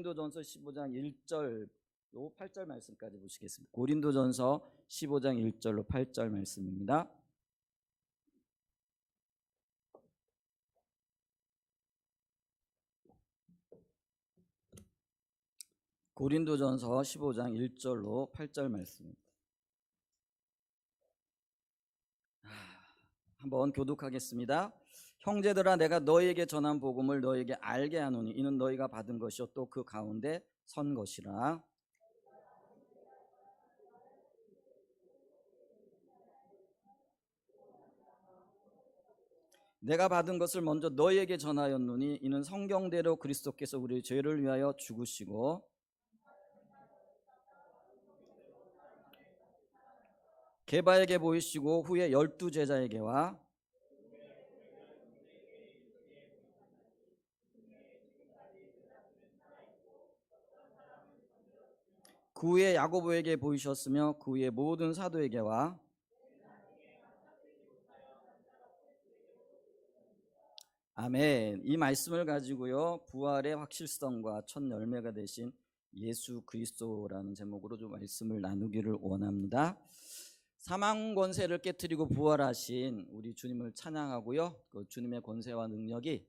고린도전서 15장 1절로 8절 말씀까지 보시겠습니다. 고린도전서 15장 1절로 8절 말씀입니다. 고린도전서 15장 1절로 8절 말씀입니다. 한번 교독하겠습니다. 형제들아, 내가 너희에게 전한 복음을 너희에게 알게 하노니 이는 너희가 받은 것이요 또 그 가운데 선 것이라. 내가 받은 것을 먼저 너희에게 전하였노니 이는 성경대로 그리스도께서 우리 죄를 위하여 죽으시고 게바에게 보이시고 후에 12 제자에게와 그 후에 야고보에게 보이셨으며 그 후에 모든 사도에게와 아멘. 이 말씀을 가지고요, 부활의 확실성과 첫 열매가 되신 예수 그리스도라는 제목으로 좀 말씀을 나누기를 원합니다. 사망 권세를 깨뜨리고 부활하신 우리 주님을 찬양하고요, 그 주님의 권세와 능력이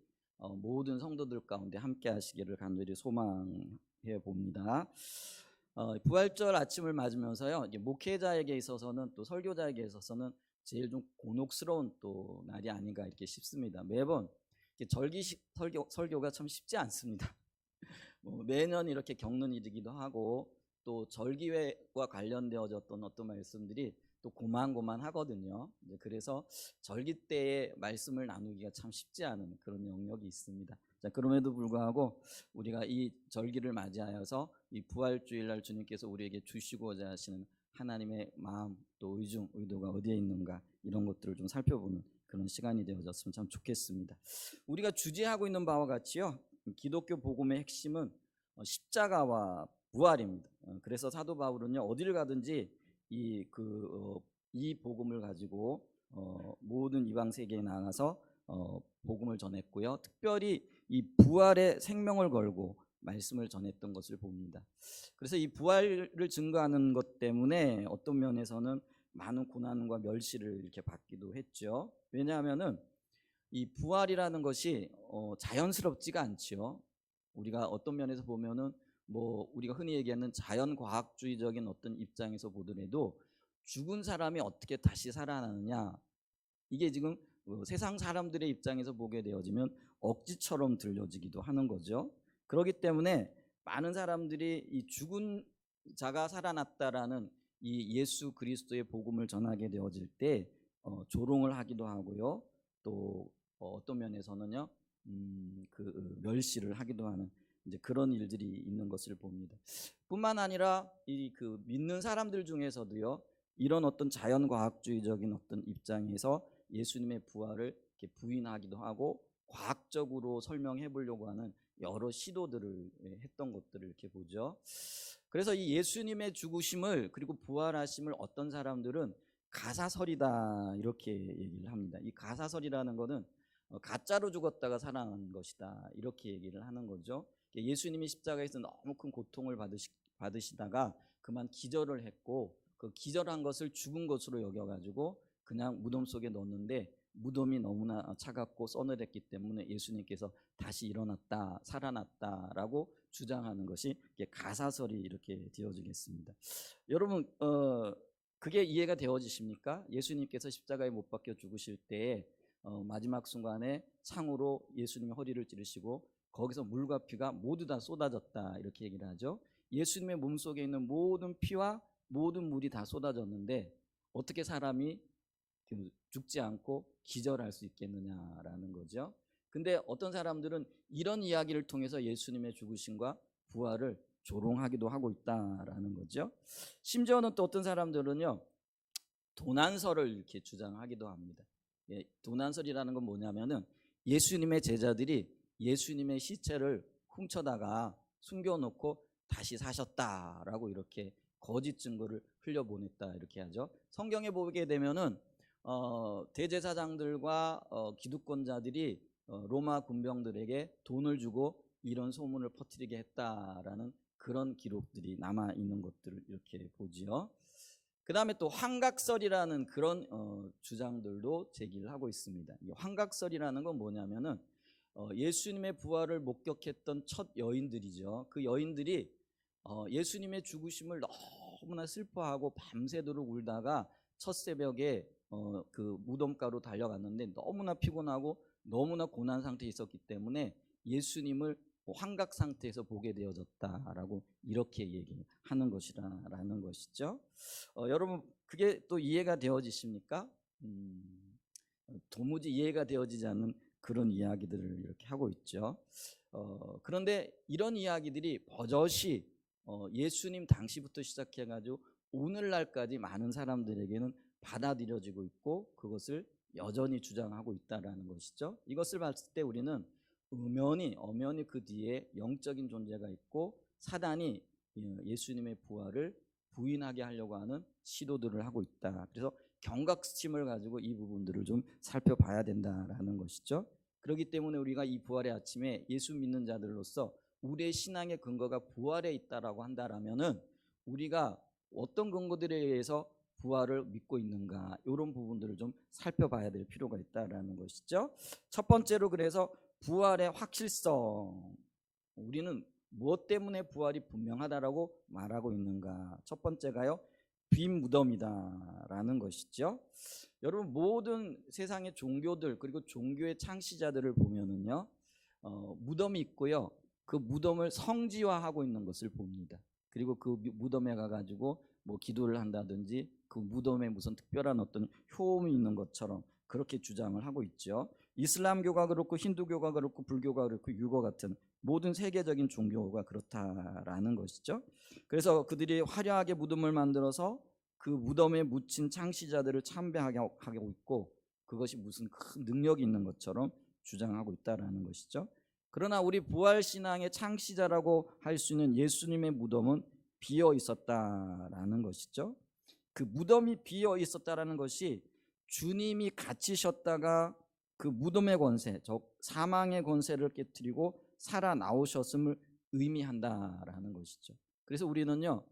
모든 성도들 가운데 함께 하시기를 간절히 소망해 봅니다. 부활절 아침을 맞으면서요, 이제 목회자에게 있어서는 또 설교자에게 있어서는 제일 좀 곤혹스러운 또 날이 아닌가 이렇게 싶습니다. 매번 절기식 설교가 참 쉽지 않습니다. 매년 이렇게 겪는 일이기도 하고 또 절기회와 관련되어졌던 어떤 말씀들이 또 고만고만하거든요. 그래서 절기 때의 말씀을 나누기가 참 쉽지 않은 그런 영역이 있습니다. 자, 그럼에도 불구하고 우리가 이 절기를 맞이하여서 이 부활주일날 주님께서 우리에게 주시고자 하시는 하나님의 마음 또 의중, 의도가 어디에 있는가 이런 것들을 좀 살펴보는 그런 시간이 되어졌으면 참 좋겠습니다. 우리가 주제하고 있는 바와 같이요, 기독교 복음의 핵심은 십자가와 부활입니다. 그래서 사도 바울은요, 어디를 가든지 이 복음을 가지고 모든 이방 세계에 나가서 복음을 전했고요, 특별히 이 부활의 생명을 걸고 말씀을 전했던 것을 봅니다. 그래서 이 부활을 증거하는 것 때문에 어떤 면에서는 많은 고난과 멸시를 이렇게 받기도 했죠. 왜냐하면은 이 부활이라는 것이 자연스럽지가 않지요. 우리가 어떤 면에서 보면은 우리가 흔히 얘기하는 자연과학주의적인 어떤 입장에서 보더라도 죽은 사람이 어떻게 다시 살아나느냐, 이게 지금 세상 사람들의 입장에서 보게 되어지면 억지처럼 들려지기도 하는 거죠. 그렇기 때문에 많은 사람들이 이 죽은 자가 살아났다라는 이 예수 그리스도의 복음을 전하게 되어질 때 조롱을 하기도 하고요, 또 어떤 면에서는요, 멸시를 하기도 하는 이제 그런 일들이 있는 것을 봅니다. 뿐만 아니라 이 믿는 사람들 중에서도요, 이런 어떤 자연과학주의적인 어떤 입장에서 예수님의 부활을 이렇게 부인하기도 하고 과학적으로 설명해 보려고 하는 여러 시도들을 했던 것들을 이렇게 보죠. 그래서 이 예수님의 죽으심을 그리고 부활하심을 어떤 사람들은 가사설이다 이렇게 얘기를 합니다. 이 가사설이라는 것은 가짜로 죽었다가 살아난 것이다 이렇게 얘기를 하는 거죠. 예수님이 십자가에서 너무 큰 고통을 받으시다가 그만 기절을 했고 그 기절한 것을 죽은 것으로 여겨가지고 그냥 무덤 속에 넣었는데 무덤이 너무나 차갑고 서늘했기 때문에 예수님께서 다시 일어났다, 살아났다라고 주장하는 것이 가사설이 이렇게 되어지겠습니다. 여러분, 그게 이해가 되어지십니까? 예수님께서 십자가에 못 박혀 죽으실 때 마지막 순간에 창으로 예수님의 허리를 찌르시고 거기서 물과 피가 모두 다 쏟아졌다 이렇게 얘기를 하죠. 예수님의 몸속에 있는 모든 피와 모든 물이 다 쏟아졌는데 어떻게 사람이 죽지 않고 기절할 수 있겠느냐라는 거죠. 근데 어떤 사람들은 이런 이야기를 통해서 예수님의 죽으심과 부활을 조롱하기도 하고 있다라는 거죠. 심지어는 또 어떤 사람들은요, 도난설을 이렇게 주장하기도 합니다. 도난설이라는 건 뭐냐면은 예수님의 제자들이 예수님의 시체를 훔쳐다가 숨겨놓고 다시 사셨다라고 이렇게 거짓 증거를 흘려보냈다 이렇게 하죠. 성경에 보게 되면은 대제사장들과 기득권자들이 로마 군병들에게 돈을 주고 이런 소문을 퍼뜨리게 했다라는 그런 기록들이 남아 있는 것들을 이렇게 보지요. 그 다음에 또 환각설이라는 그런 주장들도 제기를 하고 있습니다. 이 환각설이라는 건 뭐냐면은 예수님의 부활을 목격했던 첫 여인들이죠. 그 여인들이 예수님의 죽으심을 너무나 슬퍼하고 밤새도록 울다가 첫 새벽에 그 무덤가로 달려갔는데 너무나 피곤하고 너무나 고난 상태에 있었기 때문에 예수님을 환각 상태에서 보게 되어졌다라고 이렇게 얘기하는 것이라는 것이죠. 여러분 그게 또 이해가 되어지십니까? 도무지 이해가 되어지지 않는 그런 이야기들을 이렇게 하고 있죠. 그런데 이런 이야기들이 버젓이 예수님 당시부터 시작해가지고 오늘날까지 많은 사람들에게는 받아들여지고 있고 그것을 여전히 주장하고 있다라는 것이죠. 이것을 봤을 때 우리는 엄연히 그 뒤에 영적인 존재가 있고 사단이 예수님의 부활을 부인하게 하려고 하는 시도들을 하고 있다. 그래서 경각심을 가지고 이 부분들을 좀 살펴봐야 된다라는 것이죠. 그렇기 때문에 우리가 이 부활의 아침에 예수 믿는 자들로서 우리의 신앙의 근거가 부활에 있다라고 한다라면은 우리가 어떤 근거들에 의해서 부활을 믿고 있는가 이런 부분들을 좀 살펴봐야 될 필요가 있다라는 것이죠. 첫 번째로 그래서 부활의 확실성, 우리는 무엇 때문에 부활이 분명하다라고 말하고 있는가? 첫 번째가요, 빈 무덤이다라는 것이죠. 여러분 모든 세상의 종교들 그리고 종교의 창시자들을 보면은요, 무덤이 있고요, 그 무덤을 성지화하고 있는 것을 봅니다. 그리고 그 무덤에 가가지고 뭐 기도를 한다든지 그 무덤에 무슨 특별한 어떤 효험이 있는 것처럼 그렇게 주장을 하고 있죠. 이슬람교가 그렇고 힌두교가 그렇고 불교가 그렇고 유교 같은 모든 세계적인 종교가 그렇다라는 것이죠. 그래서 그들이 화려하게 무덤을 만들어서 그 무덤에 묻힌 창시자들을 참배하게 하고 있고 그것이 무슨 큰 능력이 있는 것처럼 주장하고 있다라는 것이죠. 그러나 우리 부활신앙의 창시자라고 할 수 있는 예수님의 무덤은 비어 있었다라는 것이죠. 그 무덤이 비어 있었다라는 것이 주님이 갇히셨다가 그 무덤의 권세, 즉 사망의 권세를 깨뜨리고 살아나오셨음을 의미한다라는 것이죠. 그래서 우리는요,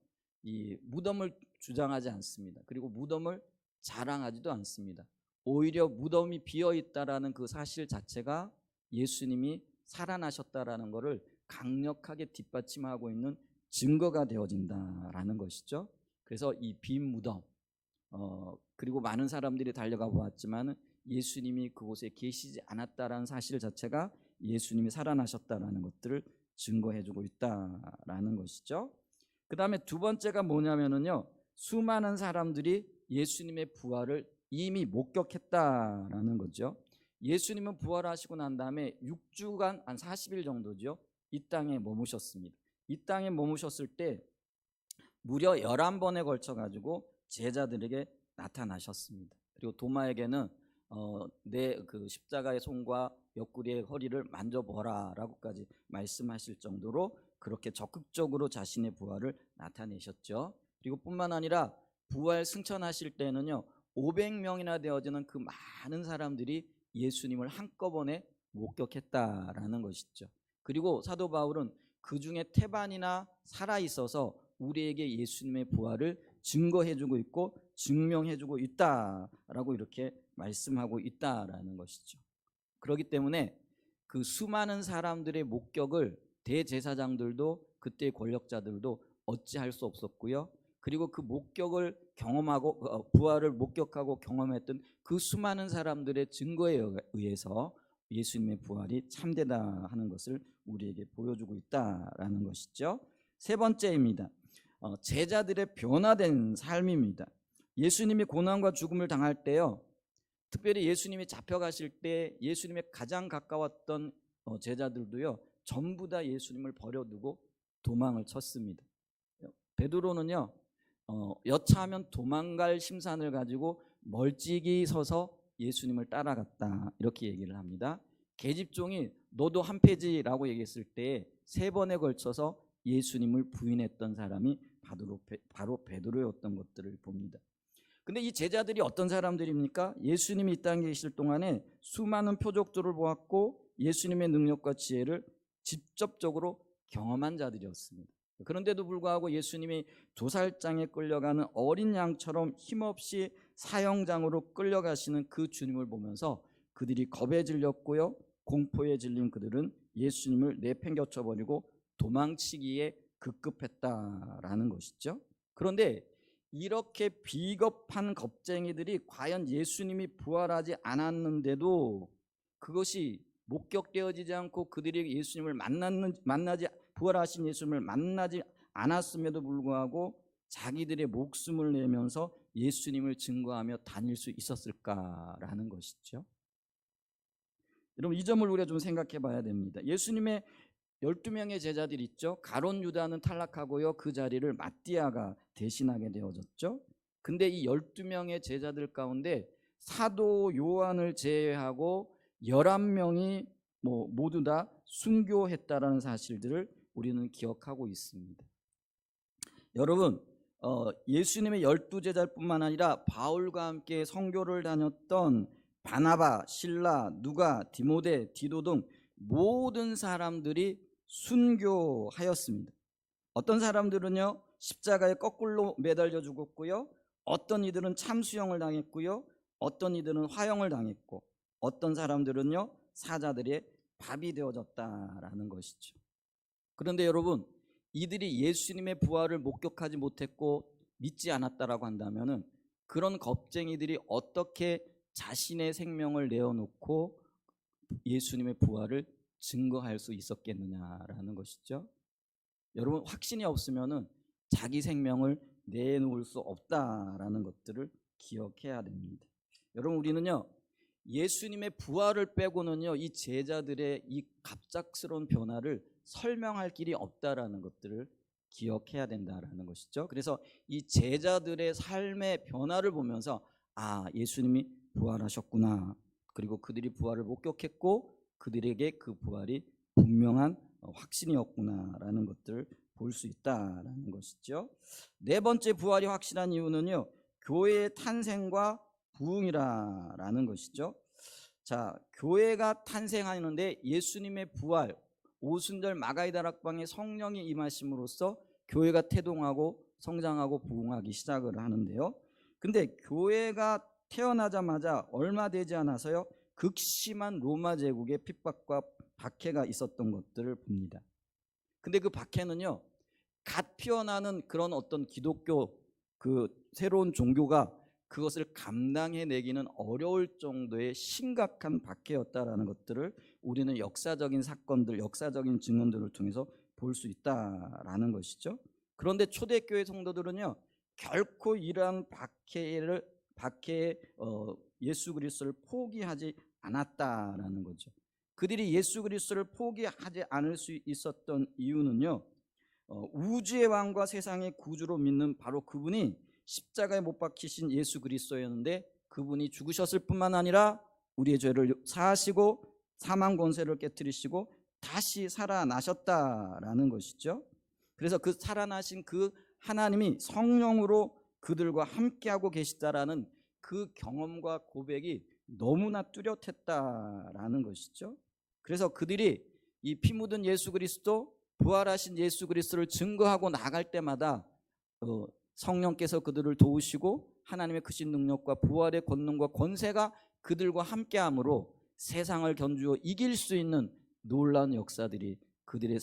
이 무덤을 주장하지 않습니다. 그리고 무덤을 자랑하지도 않습니다. 오히려 무덤이 비어 있다라는 그 사실 자체가 예수님이 살아나셨다라는 것을 강력하게 뒷받침하고 있는 증거가 되어진다라는 것이죠. 그래서 이 빈 무덤, 그리고 많은 사람들이 달려가 보았지만 예수님이 그곳에 계시지 않았다라는 사실 자체가 예수님이 살아나셨다라는 것들을 증거해주고 있다라는 것이죠. 그 다음에 두 번째가 뭐냐면은요, 수많은 사람들이 예수님의 부활을 이미 목격했다라는 거죠. 예수님은 부활하시고 난 다음에 6주간 한 40일 정도죠, 이 땅에 머무셨습니다. 이 땅에 머무셨을 때 무려 11번에 걸쳐 가지고 제자들에게 나타나셨습니다. 그리고 도마에게는 내 그 십자가의 손과 옆구리의 허리를 만져보라 라고까지 말씀하실 정도로 그렇게 적극적으로 자신의 부활을 나타내셨죠. 그리고 뿐만 아니라 부활 승천하실 때는요, 500명이나 되어지는 그 많은 사람들이 예수님을 한꺼번에 목격했다라는 것이죠. 그리고 사도 바울은 그 중에 태반이나 살아있어서 우리에게 예수님의 부활을 증거해주고 있고 증명해주고 있다라고 이렇게 말씀하고 있다라는 것이죠. 그렇기 때문에 그 수많은 사람들의 목격을 대제사장들도 그때의 권력자들도 어찌할 수 없었고요. 그리고 그 목격을 경험하고 부활을 목격하고 경험했던 그 수많은 사람들의 증거에 의해서 예수님의 부활이 참되다 하는 것을 우리에게 보여주고 있다라는 것이죠. 세 번째입니다. 제자들의 변화된 삶입니다. 예수님이 고난과 죽음을 당할 때요, 특별히 예수님이 잡혀가실 때 예수님의 가장 가까웠던 제자들도요, 전부 다 예수님을 버려두고 도망을 쳤습니다. 베드로는요, 여차하면 도망갈 심산을 가지고 멀찍이 서서 예수님을 따라갔다 이렇게 얘기를 합니다. 계집종이 너도 한 패지라고 얘기했을 때 3번에 걸쳐서 예수님을 부인했던 사람이 바로 베드로였던 것들을 봅니다. 근데 이 제자들이 어떤 사람들입니까? 예수님이 이 땅에 계실 동안에 수많은 표적들을 보았고 예수님의 능력과 지혜를 직접적으로 경험한 자들이었습니다. 그런데도 불구하고 예수님이 도살장에 끌려가는 어린 양처럼 힘없이 사형장으로 끌려가시는 그 주님을 보면서 그들이 겁에 질렸고요, 공포에 질린 그들은 예수님을 내팽겨쳐 버리고 도망치기에 급급했다라는 것이죠. 그런데 이렇게 비겁한 겁쟁이들이 과연 예수님이 부활하지 않았는데도 그것이 목격되어지지 않고 그들이 예수님을 만나지 부활하신 예수님을 만나지 않았음에도 불구하고 자기들의 목숨을 내면서 예수님을 증거하며 다닐 수 있었을까라는 것이죠. 여러분, 이 점을 우리가 좀 생각해 봐야 됩니다. 예수님의 12명의 제자들 있죠. 가룟 유다는 탈락하고요, 그 자리를 마띠아가 대신하게 되어졌죠. 근데 이 12명의 제자들 가운데 사도 요한을 제외하고 11명이 모두 다 순교했다라는 사실들을 우리는 기억하고 있습니다. 여러분, 예수님의 12제자뿐만 아니라 바울과 함께 선교를 다녔던 바나바, 실라, 누가, 디모데, 디도 등 모든 사람들이 순교하였습니다. 어떤 사람들은요, 십자가에 거꾸로 매달려 죽었고요, 어떤 이들은 참수형을 당했고요, 어떤 이들은 화형을 당했고, 어떤 사람들은요 사자들의 밥이 되어졌다라는 것이죠. 그런데 여러분, 이들이 예수님의 부활을 목격하지 못했고 믿지 않았다라고 한다면은 그런 겁쟁이들이 어떻게 자신의 생명을 내어놓고 예수님의 부활을 증거할 수 있었겠느냐라는 것이죠. 여러분, 확신이 없으면은 자기 생명을 내놓을 수 없다라는 것들을 기억해야 됩니다. 여러분, 우리는요 예수님의 부활을 빼고는요 이 제자들의 이 갑작스러운 변화를 설명할 길이 없다라는 것들을 기억해야 된다라는 것이죠. 그래서 이 제자들의 삶의 변화를 보면서 예수님이 부활하셨구나, 그리고 그들이 부활을 목격했고 그들에게 그 부활이 분명한 확신이었구나라는 것들을 볼 수 있다라는 것이죠. 네 번째 부활이 확실한 이유는요 교회의 탄생과 부흥이라는 것이죠. 자, 교회가 탄생하는데 예수님의 부활, 오순절 마가의 다락방에 성령이 임하심으로써 교회가 태동하고 성장하고 부흥하기 시작을 하는데요. 근데 교회가 태어나자마자 얼마 되지 않아서요 극심한 로마 제국의 핍박과 박해가 있었던 것들을 봅니다. 근데 그 박해는요 갓 피어나는 그런 어떤 기독교 그 새로운 종교가 그것을 감당해내기는 어려울 정도의 심각한 박해였다라는 것들을 우리는 역사적인 사건들, 역사적인 증언들을 통해서 볼 수 있다라는 것이죠. 그런데 초대교회 성도들은요 결코 이러한 박해에 예수 그리스도를 포기하지 않았다라는 거죠. 그들이 예수 그리스도를 포기하지 않을 수 있었던 이유는요 우주의 왕과 세상의 구주로 믿는 바로 그분이 십자가에 못 박히신 예수 그리스도였는데, 그분이 죽으셨을 뿐만 아니라 우리의 죄를 사하시고 사망 권세를 깨뜨리시고 다시 살아나셨다라는 것이죠. 그래서 그 살아나신 그 하나님이 성령으로 그들과 함께하고 계시다라는 그 경험과 고백이 너무나 뚜렷했다라는 것이죠. 그래서 그들이 이 피 묻은 예수 그리스도, 부활하신 예수 그리스도를 증거하고 나갈 때마다 성령께서 그들을 도우시고 하나님의 크신 능력과 부활의 권능과 권세가 그들과 함께함으로 세상을 견주어 이길 수 있는 놀라운 역사들이 그들의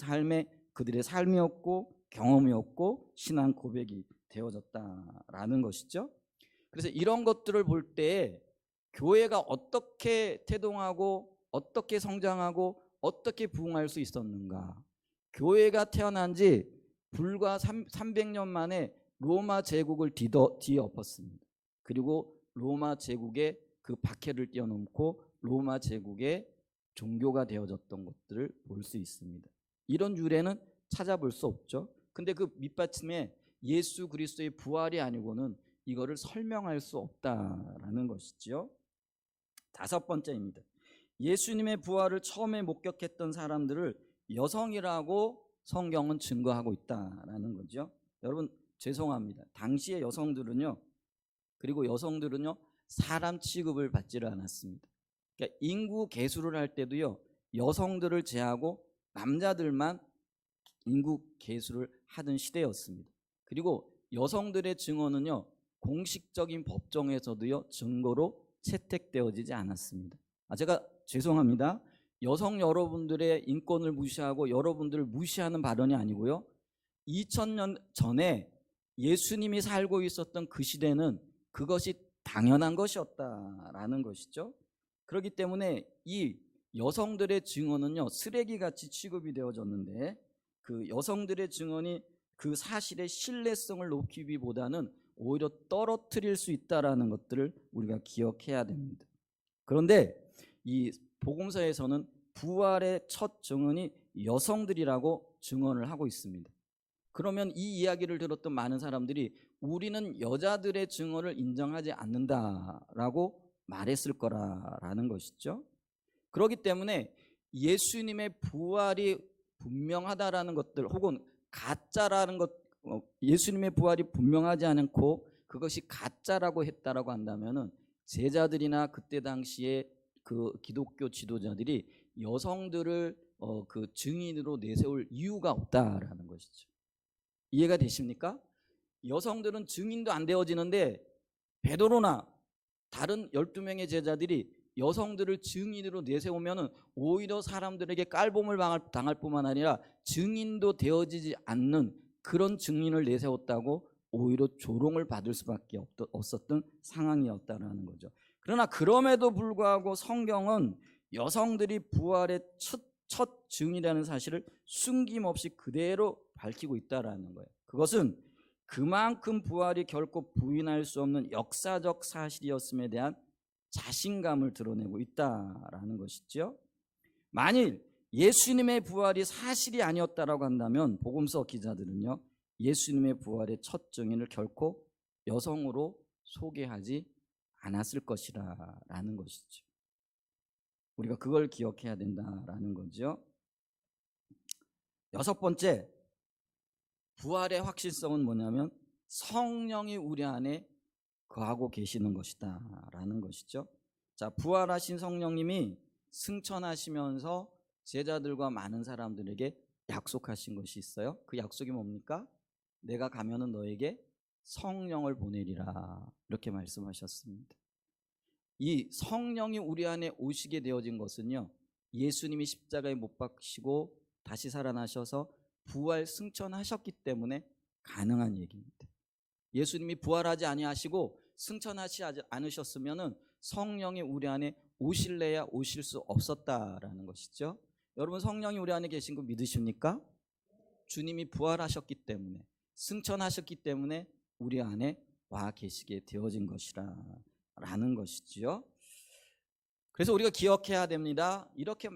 삶이었고 경험이었고 신앙 고백이 되어졌다라는 것이죠. 그래서 이런 것들을 볼 때 교회가 어떻게 태동하고 어떻게 성장하고 어떻게 부흥할 수 있었는가. 교회가 태어난 지 불과 300년 만에 로마 제국을 뒤엎었습니다. 그리고 로마 제국의 그 박해를 뛰어넘고 로마 제국의 종교가 되어졌던 것들을 볼 수 있습니다. 이런 유래는 찾아볼 수 없죠. 근데 그 밑받침에 예수 그리스도의 부활이 아니고는 이거를 설명할 수 없다라는 것이지요. 다섯 번째입니다. 예수님의 부활을 처음에 목격했던 사람들을 여성이라고 성경은 증거하고 있다라는 거죠. 여러분, 죄송합니다. 당시의 여성들은요, 그리고 여성들은요 사람 취급을 받지를 않았습니다. 그러니까 인구 계수를 할 때도요 여성들을 제하고 남자들만 인구 계수를 하던 시대였습니다. 그리고 여성들의 증언은요, 공식적인 법정에서도요, 증거로 채택되어지지 않았습니다. 제가 죄송합니다. 여성 여러분들의 인권을 무시하고 여러분들을 무시하는 발언이 아니고요, 2000년 전에 예수님이 살고 있었던 그 시대는 그것이 당연한 것이었다라는 것이죠. 그렇기 때문에 이 여성들의 증언은요, 쓰레기같이 취급이 되어졌는데, 그 여성들의 증언이 그 사실의 신뢰성을 높이기보다는 오히려 떨어뜨릴 수 있다라는 것들을 우리가 기억해야 됩니다. 그런데 이 복음서에서는 부활의 첫 증언이 여성들이라고 증언을 하고 있습니다. 그러면 이 이야기를 들었던 많은 사람들이 우리는 여자들의 증언을 인정하지 않는다라고 말했을 거라는 것이죠. 그렇기 때문에 예수님의 부활이 분명하다라는 것들, 혹은 가짜라는 것, 예수님의 부활이 분명하지 않고 그것이 가짜라고 했다라고 한다면은 제자들이나 그때 당시에 그 기독교 지도자들이 여성들을 그 증인으로 내세울 이유가 없다라는 것이죠. 이해가 되십니까? 여성들은 증인도 안 되어지는데 베드로나 다른 12명의 제자들이 여성들을 증인으로 내세우면 오히려 사람들에게 깔봄을 당할 뿐만 아니라 증인도 되어지지 않는 그런 증인을 내세웠다고 오히려 조롱을 받을 수밖에 없었던 상황이었다는 거죠. 그러나 그럼에도 불구하고 성경은 여성들이 부활의 첫 증인이라는 사실을 숨김없이 그대로 밝히고 있다는 거예요. 그것은 그만큼 부활이 결코 부인할 수 없는 역사적 사실이었음에 대한 자신감을 드러내고 있다라는 것이죠. 만일 예수님의 부활이 사실이 아니었다라고 한다면 복음서 기자들은요, 예수님의 부활의 첫 증인을 결코 여성으로 소개하지 않았을 것이라는 것이죠. 우리가 그걸 기억해야 된다라는 거죠. 여섯 번째, 부활의 확실성은 뭐냐면 성령이 우리 안에 거하고 계시는 것이다 라는 것이죠. 자, 부활하신 성령님이 승천하시면서 제자들과 많은 사람들에게 약속하신 것이 있어요. 그 약속이 뭡니까? 내가 가면은 너에게 성령을 보내리라, 이렇게 말씀하셨습니다. 이 성령이 우리 안에 오시게 되어진 것은요, 예수님이 십자가에 못 박히시고 다시 살아나셔서 부활 승천하셨기 때문에 가능한 얘기입니다. 예수님이 부활하지 아니하시고 승천하지 않으셨으면은 성령이 우리 안에 오실래야 오실 수 없었다라는 것이죠. 여러분, 성령이 우리 안에 계신 거 믿으십니까? 주님이 부활하셨기 때문에, 승천하셨기 때문에 우리 안에 와 계시게 되어진 것이라는 것이지요. 그래서 우리가 기억해야 됩니다. 이렇게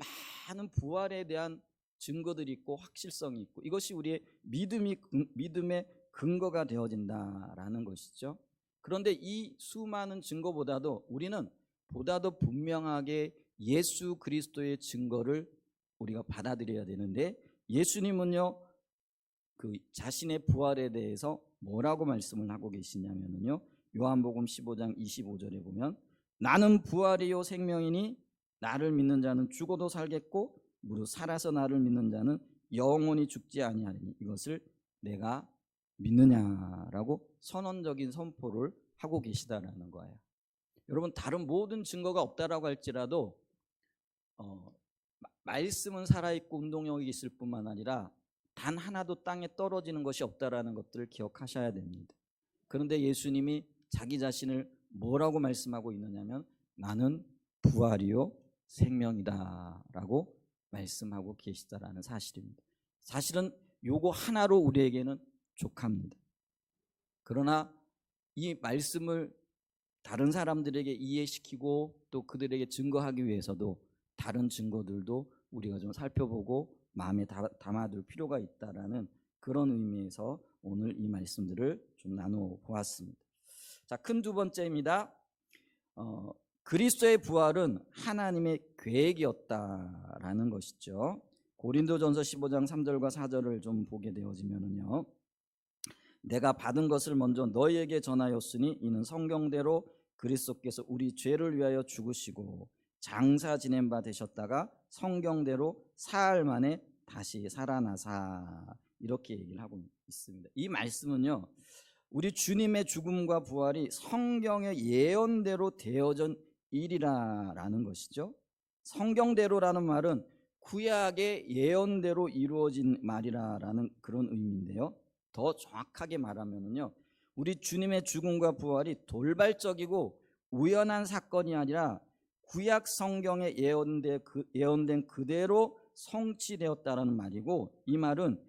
많은 부활에 대한 증거들이 있고 확실성이 있고 이것이 우리의 믿음의 근거가 되어진다라는 것이죠. 그런데 이 수많은 증거보다도 우리는 보다도 분명하게 예수 그리스도의 증거를 우리가 받아들여야 되는데, 예수님은요, 그 자신의 부활에 대해서 뭐라고 말씀을 하고 계시냐면요, 요한복음 15장 25절에 보면 나는 부활이요 생명이니 나를 믿는 자는 죽어도 살겠고 무릇 살아서 나를 믿는 자는 영원히 죽지 아니하리니 이것을 내가 믿느냐라고 선언적인 선포를 하고 계시다라는 거예요. 여러분, 다른 모든 증거가 없다라고 할지라도 말씀은 살아있고 운동력이 있을 뿐만 아니라 단 하나도 땅에 떨어지는 것이 없다라는 것들을 기억하셔야 됩니다. 그런데 예수님이 자기 자신을 뭐라고 말씀하고 있느냐면 나는 부활이요 생명이다 라고 말씀하고 계시다라는 사실입니다. 사실은 요거 하나로 우리에게는 족합니다. 그러나 이 말씀을 다른 사람들에게 이해시키고 또 그들에게 증거하기 위해서도 다른 증거들도 우리가 좀 살펴보고 마음에 담아둘 필요가 있다라는 그런 의미에서 오늘 이 말씀들을 좀 나눠보았습니다. 자, 큰 두 번째입니다. 그리스도의 부활은 하나님의 계획이었다라는 것이죠. 고린도전서 15장 3절과 4절을 좀 보게 되어지면요, 내가 받은 것을 먼저 너희에게 전하였으니 이는 성경대로 그리스도께서 우리 죄를 위하여 죽으시고 장사 지낸 바 되셨다가 성경대로 사흘 만에 다시 살아나사 이렇게 얘기를 하고 있습니다. 이 말씀은요, 우리 주님의 죽음과 부활이 성경의 예언대로 되어진 일이라는 것이죠. 성경대로라는 말은 구약의 예언대로 이루어진 말이라는 그런 의미인데요. 더 정확하게 말하면요, 우리 주님의 죽음과 부활이 돌발적이고 우연한 사건이 아니라 구약 성경에 예언된 그대로 성취되었다는 말이고, 이 말은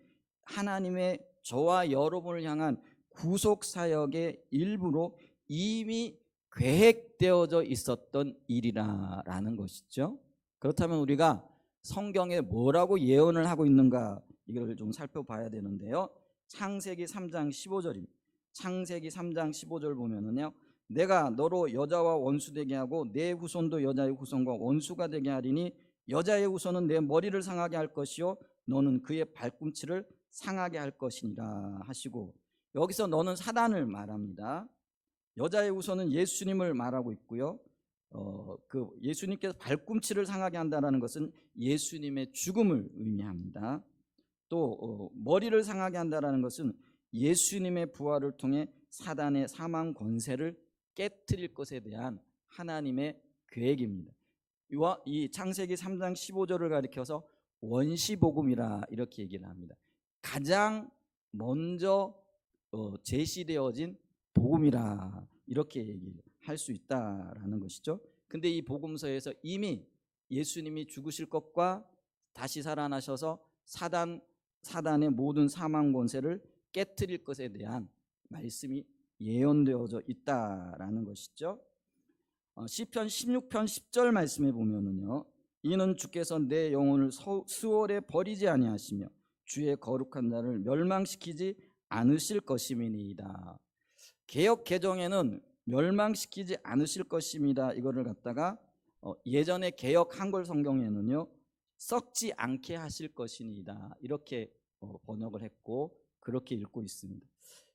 하나님의 저와 여러분을 향한 구속 사역의 일부로 이미 계획되어져 있었던 일이라는 것이죠. 그렇다면 우리가 성경에 뭐라고 예언을 하고 있는가, 이걸 좀 살펴봐야 되는데요. 창세기 3장 15절입니다. 창세기 3장 15절 보면은요, 내가 너로 여자와 원수되게 하고 내 후손도 여자의 후손과 원수가 되게 하리니 여자의 후손은 내 머리를 상하게 할 것이요 너는 그의 발꿈치를 상하게 할 것이니라 하시고, 여기서 너는 사단을 말합니다. 여자의 후손은 예수님을 말하고 있고요. 그 예수님께서 발꿈치를 상하게 한다는 것은 예수님의 죽음을 의미합니다. 또 머리를 상하게 한다는 것은 예수님의 부활을 통해 사단의 사망 권세를 깨트릴 것에 대한 하나님의 계획입니다. 이 창세기 3장 15절을 가리켜서 원시복음이라 이렇게 얘기를 합니다. 가장 먼저 제시되어진 복음이라 이렇게 얘기할 수 있다라는 것이죠. 근데 이 복음서에서 이미 예수님이 죽으실 것과 다시 살아나셔서 사단의 모든 사망 권세를 깨트릴 것에 대한 말씀이 예언되어져 있다라는 것이죠. 시편 16편 10절 말씀에 보면은요, 이는 주께서 내 영혼을 수월에 버리지 아니하시며 주의 거룩한 자를 멸망시키지 않으실 것임이니이다. 개역 개정에는 멸망시키지 않으실 것입니다, 이거를 갖다가 예전에 개역 한글 성경에는요, 썩지 않게 하실 것이니이다 이렇게 번역을 했고 그렇게 읽고 있습니다.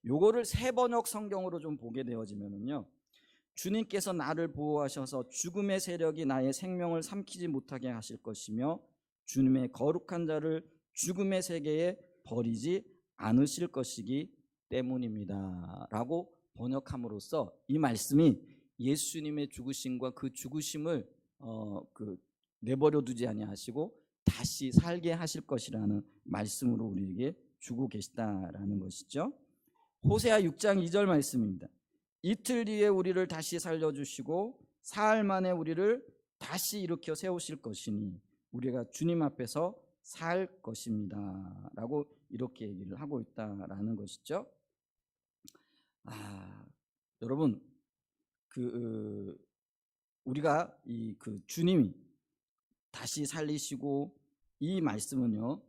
요거를 새 번역 성경으로 좀 보게 되어지면은요, 주님께서 나를 보호하셔서 죽음의 세력이 나의 생명을 삼키지 못하게 하실 것이며 주님의 거룩한 자를 죽음의 세계에 버리지 않으실 것이기 때문입니다 라고 번역함으로써 이 말씀이 예수님의 죽으심과 그 죽으심을 내버려 두지 아니하시고 다시 살게 하실 것이라는 말씀으로 우리에게 주고 계시다라는 것이죠. 호세아 6장 2절 말씀입니다. 이틀 뒤에 우리를 다시 살려주시고 사흘 만에 우리를 다시 일으켜 세우실 것이니 우리가 주님 앞에서 살 것입니다 라고 이렇게 얘기를 하고 있다라는 것이죠. 여러분, 우리가 그 주님이 다시 살리시고, 이 말씀은요,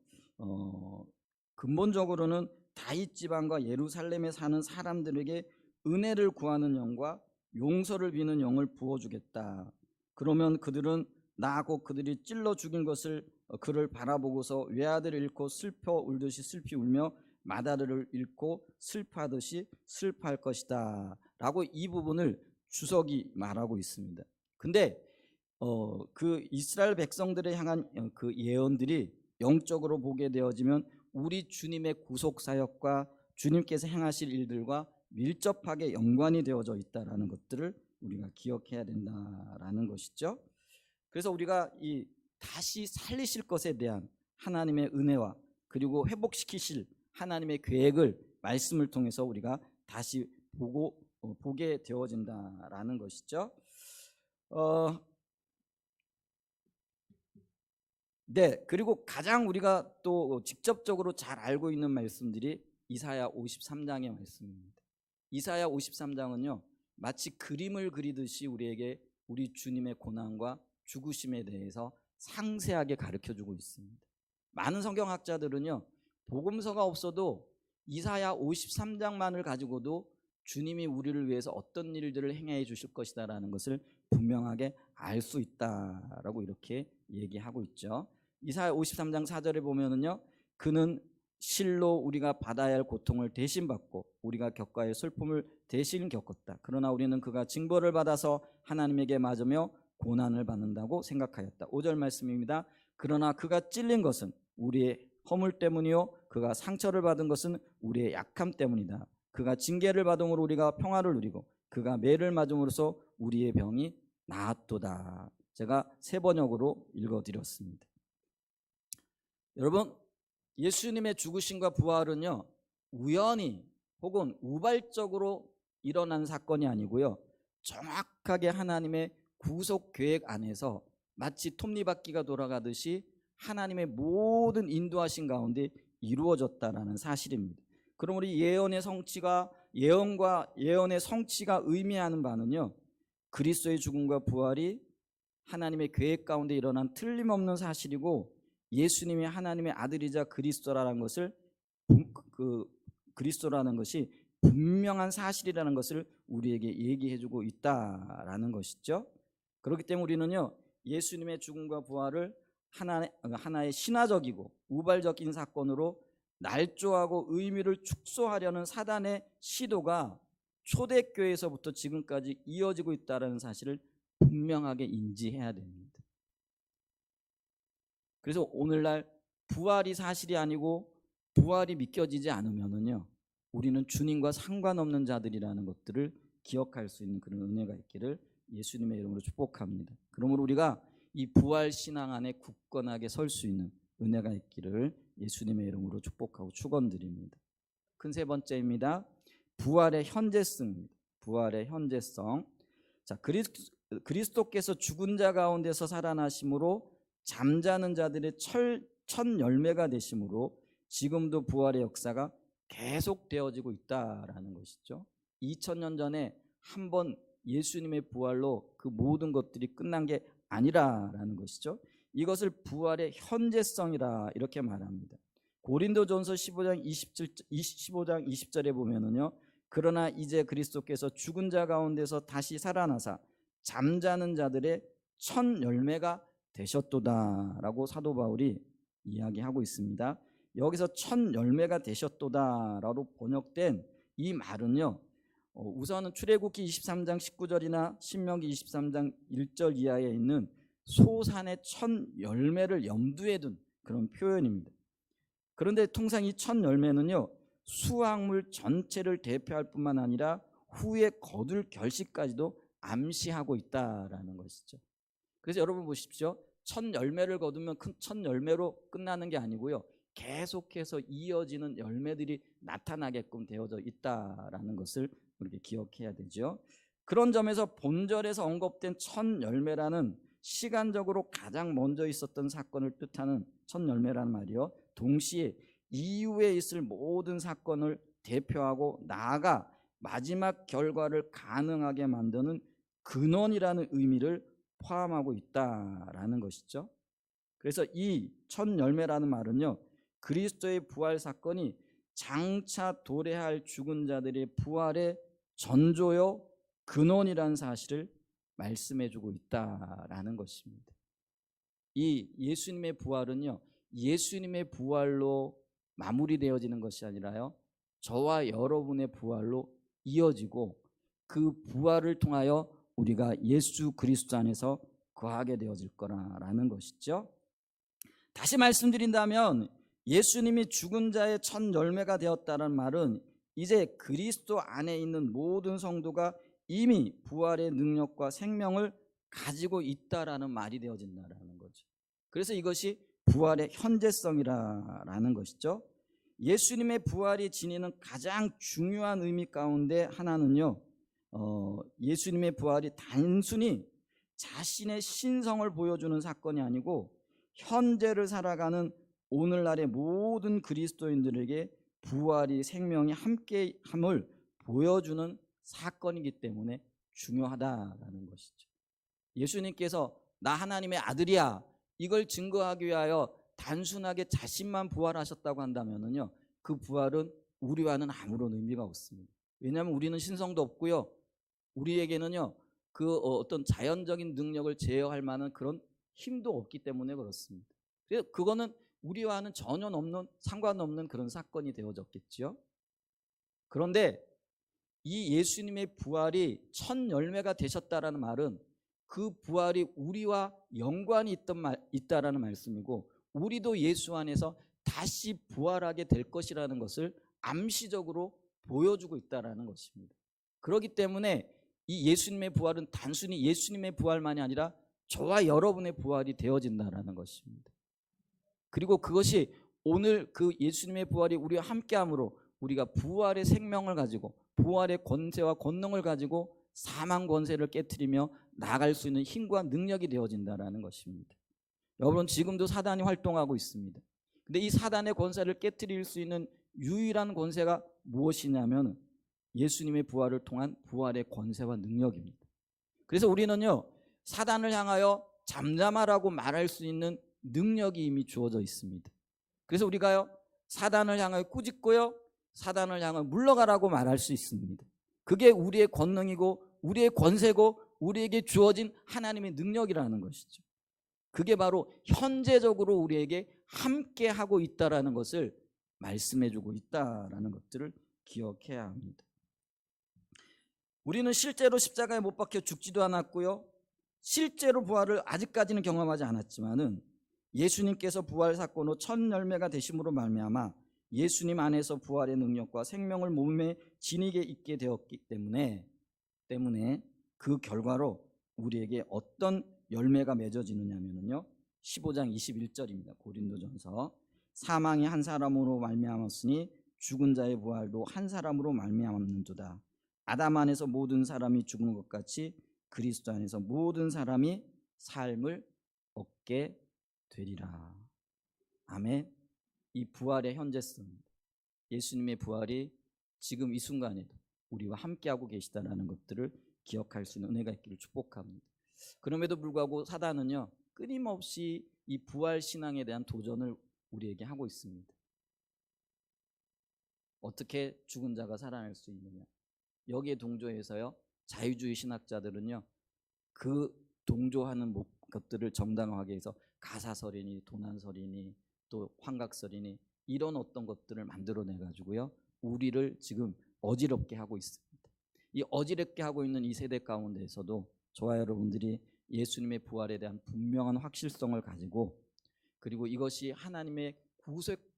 근본적으로는 다윗 지방과 예루살렘에 사는 사람들에게 은혜를 구하는 영과 용서를 비는 영을 부어주겠다. 그러면 그들은 나하고 그들이 찔러 죽인 것을 그를 바라보고서 외아들을 잃고 슬퍼 울듯이 슬피 울며 마다를 잃고 슬퍼하듯이 슬퍼할 것이다 라고 이 부분을 주석이 말하고 있습니다. 근데 그 이스라엘 백성들을 향한 그 예언들이 영적으로 보게 되어지면 우리 주님의 구속사역과 주님께서 행하실 일들과 밀접하게 연관이 되어져 있다는 것들을 우리가 기억해야 된다라는 것이죠. 그래서 우리가 이 다시 살리실 것에 대한 하나님의 은혜와 그리고 회복시키실 하나님의 계획을 말씀을 통해서 우리가 다시 보게 되어진다라는 것이죠. 네, 그리고 가장 우리가 또 직접적으로 잘 알고 있는 말씀들이 이사야 53장의 말씀입니다. 이사야 53장은요, 마치 그림을 그리듯이 우리에게 우리 주님의 고난과 죽으심에 대해서 상세하게 가르쳐주고 있습니다. 많은 성경학자들은요, 복음서가 없어도 이사야 53장만을 가지고도 주님이 우리를 위해서 어떤 일들을 행해 주실 것이다라는 것을 분명하게 알 수 있다라고 이렇게 얘기하고 있죠. 이사야 53장 4절에 보면은요, 그는 실로 우리가 받아야 할 고통을 대신 받고 우리가 겪어야 할 슬픔을 대신 겪었다. 그러나 우리는 그가 징벌을 받아서 하나님에게 맞으며 고난을 받는다고 생각하였다. 5절 말씀입니다. 그러나 그가 찔린 것은 우리의 허물 때문이요 그가 상처를 받은 것은 우리의 약함 때문이다. 그가 징계를 받음으로 우리가 평화를 누리고 그가 매를 맞음으로써 우리의 병이 나았도다. 제가 세 번역으로 읽어드렸습니다. 여러분, 예수님의 죽으심과 부활은요 우연히 혹은 우발적으로 일어난 사건이 아니고요 정확하게 하나님의 구속 계획 안에서 마치 톱니바퀴가 돌아가듯이 하나님의 모든 인도하신 가운데 이루어졌다라는 사실입니다. 그럼 우리 예언의 성취가 예언의 성취가 의미하는 바는요 그리스도의 죽음과 부활이 하나님의 계획 가운데 일어난 틀림없는 사실이고 예수님이 하나님의 아들이자 그리스도라는 것을 그리스도라는 것이 분명한 사실이라는 것을 우리에게 얘기해주고 있다라는 것이죠. 그렇기 때문에 우리는요 예수님의 죽음과 부활을 하나의 신화적이고 우발적인 사건으로 날조하고 의미를 축소하려는 사단의 시도가 초대교회에서부터 지금까지 이어지고 있다는 사실을 분명하게 인지해야 됩니다. 그래서 오늘날 부활이 사실이 아니고 부활이 믿겨지지 않으면은요 우리는 주님과 상관없는 자들이라는 것들을 기억할 수 있는 그런 은혜가 있기를 예수님의 이름으로 축복합니다. 그러므로 우리가 이 부활 신앙 안에 굳건하게 설 수 있는 은혜가 있기를 예수님의 이름으로 축복하고 축원드립니다. 큰 세 번째입니다. 부활의 현재성입니다. 부활의 현재성. 자, 그리스도께서 죽은 자 가운데서 살아나심으로 잠자는 자들의 첫 열매가 되심으로 지금도 부활의 역사가 계속되어지고 있다라는 것이죠. 2000년 전에 한번 예수님의 부활로 그 모든 것들이 끝난 게 아니라라는 것이죠. 이것을 부활의 현재성이라 이렇게 말합니다. 고린도전서 15장 20절에 보면은요. 그러나 이제 그리스도께서 죽은 자 가운데서 다시 살아나사 잠자는 자들의 첫 열매가 되셨도다라고 사도 바울이 이야기하고 있습니다. 여기서 첫 열매가 되셨도다라고 번역된 이 말은요. 우선은 출애굽기 23장 19절이나 신명기 23장 1절 이하에 있는 소산의 첫 열매를 염두에 둔 그런 표현입니다. 그런데 통상 이 첫 열매는요. 수확물 전체를 대표할 뿐만 아니라 후에 거둘 결실까지도 암시하고 있다라는 것이죠. 그래서 여러분 보십시오. 첫 열매를 거두면 큰 첫 열매로 끝나는 게 아니고요. 계속해서 이어지는 열매들이 나타나게끔 되어져 있다라는 것을 우리가 기억해야 되죠. 그런 점에서 본절에서 언급된 첫 열매라는 시간적으로 가장 먼저 있었던 사건을 뜻하는 첫 열매라는 말이요. 동시에 이후에 있을 모든 사건을 대표하고 나아가 마지막 결과를 가능하게 만드는 근원이라는 의미를 포함하고 있다라는 것이죠. 그래서 이 첫 열매라는 말은요. 그리스도의 부활 사건이 장차 도래할 죽은 자들의 부활의 전조요 근원이라는 사실을 말씀해주고 있다라는 것입니다. 이 예수님의 부활은요. 예수님의 부활로 마무리되어지는 것이 아니라요. 저와 여러분의 부활로 이어지고 그 부활을 통하여 우리가 예수 그리스도 안에서 거하게 되어질 거라는 것이죠. 다시 말씀드린다면 예수님이 죽은 자의 첫 열매가 되었다는 말은 이제 그리스도 안에 있는 모든 성도가 이미 부활의 능력과 생명을 가지고 있다라는 말이 되어진다라는 거죠. 그래서 이것이 부활의 현재성이라는 것이죠. 예수님의 부활이 지니는 가장 중요한 의미 가운데 하나는요. 예수님의 부활이 단순히 자신의 신성을 보여주는 사건이 아니고 현재를 살아가는 오늘날의 모든 그리스도인들에게 부활이 생명이 함께함을 보여주는 사건이기 때문에 중요하다라는 것이죠. 예수님께서 나 하나님의 아들이야 이걸 증거하기 위하여 단순하게 자신만 부활하셨다고 한다면요, 그 부활은 우리와는 아무런 의미가 없습니다. 왜냐하면 우리는 신성도 없고요, 우리에게는요 그 어떤 자연적인 능력을 제어할 만한 그런 힘도 없기 때문에 그렇습니다. 그래서 그거는 우리와는 전혀 상관없는 그런 사건이 되어졌겠죠. 그런데 이 예수님의 부활이 첫 열매가 되셨다라는 말은 그 부활이 우리와 연관이 있다라는 말씀이고 우리도 예수 안에서 다시 부활하게 될 것이라는 것을 암시적으로 보여주고 있다는 것입니다. 그렇기 때문에 이 예수님의 부활은 단순히 예수님의 부활만이 아니라 저와 여러분의 부활이 되어진다는 것입니다. 그리고 그것이 오늘 그 예수님의 부활이 우리와 함께함으로 우리가 부활의 생명을 가지고 부활의 권세와 권능을 가지고 사망 권세를 깨트리며 나아갈 수 있는 힘과 능력이 되어진다는 것입니다. 여러분, 지금도 사단이 활동하고 있습니다. 근데 이 사단의 권세를 깨트릴 수 있는 유일한 권세가 무엇이냐면 예수님의 부활을 통한 부활의 권세와 능력입니다. 그래서 우리는요, 사단을 향하여 잠잠하라고 말할 수 있는 능력이 이미 주어져 있습니다. 그래서 우리가요, 사단을 향하여 꾸짖고요, 사단을 향하여 물러가라고 말할 수 있습니다. 그게 우리의 권능이고 우리의 권세고 우리에게 주어진 하나님의 능력이라는 것이죠. 그게 바로 현재적으로 우리에게 함께하고 있다는 것을 말씀해주고 있다는 것들을 기억해야 합니다. 우리는 실제로 십자가에 못 박혀 죽지도 않았고요, 실제로 부활을 아직까지는 경험하지 않았지만은 예수님께서 부활 사건으로 첫 열매가 되심으로 말미암아 예수님 안에서 부활의 능력과 생명을 몸에 지니게 있게 되었기 때문에 그 결과로 우리에게 어떤 열매가 맺어지느냐면요, 15장 21절입니다. 고린도전서. 사망이 한 사람으로 말미암았으니 죽은 자의 부활도 한 사람으로 말미암는도다. 아담 안에서 모든 사람이 죽은 것 같이 그리스도 안에서 모든 사람이 삶을 얻게 되리라. 아멘. 이 부활의 현재성, 예수님의 부활이 지금 이 순간에도 우리와 함께하고 계시다는 것들을 기억할 수 있는 은혜가 있기를 축복합니다. 그럼에도 불구하고 사단은요, 끊임없이 이 부활 신앙에 대한 도전을 우리에게 하고 있습니다. 어떻게 죽은 자가 살아날 수 있느냐. 여기에 동조해서요, 자유주의 신학자들은요, 그 동조하는 것들을 정당화하기 위해서 가사설이니 도난설이니 또 환각설이니 이런 어떤 것들을 만들어내 가지고요, 우리를 지금 어지럽게 하고 있습니다. 이 어지럽게 하고 있는 이 세대 가운데에서도 저와 여러분들이 예수님의 부활에 대한 분명한 확실성을 가지고, 그리고 이것이 하나님의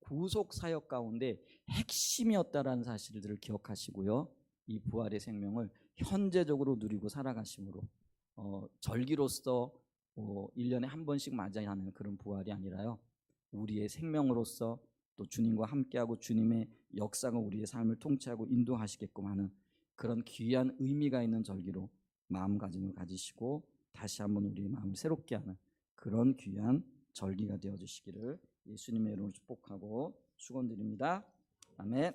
구속 사역 가운데 핵심이었다라는 사실들을 기억하시고요, 이 부활의 생명을 현재적으로 누리고 살아가심으로 절기로서 1년에 한 번씩 맞아야 하는 그런 부활이 아니라요, 우리의 생명으로서 또 주님과 함께하고 주님의 역사가 우리의 삶을 통치하고 인도하시게끔 하는 그런 귀한 의미가 있는 절기로 마음가짐을 가지시고 다시 한번 우리의 마음을 새롭게 하는 그런 귀한 절기가 되어주시기를 예수님의 이름으로 축복하고 축원드립니다. 아멘.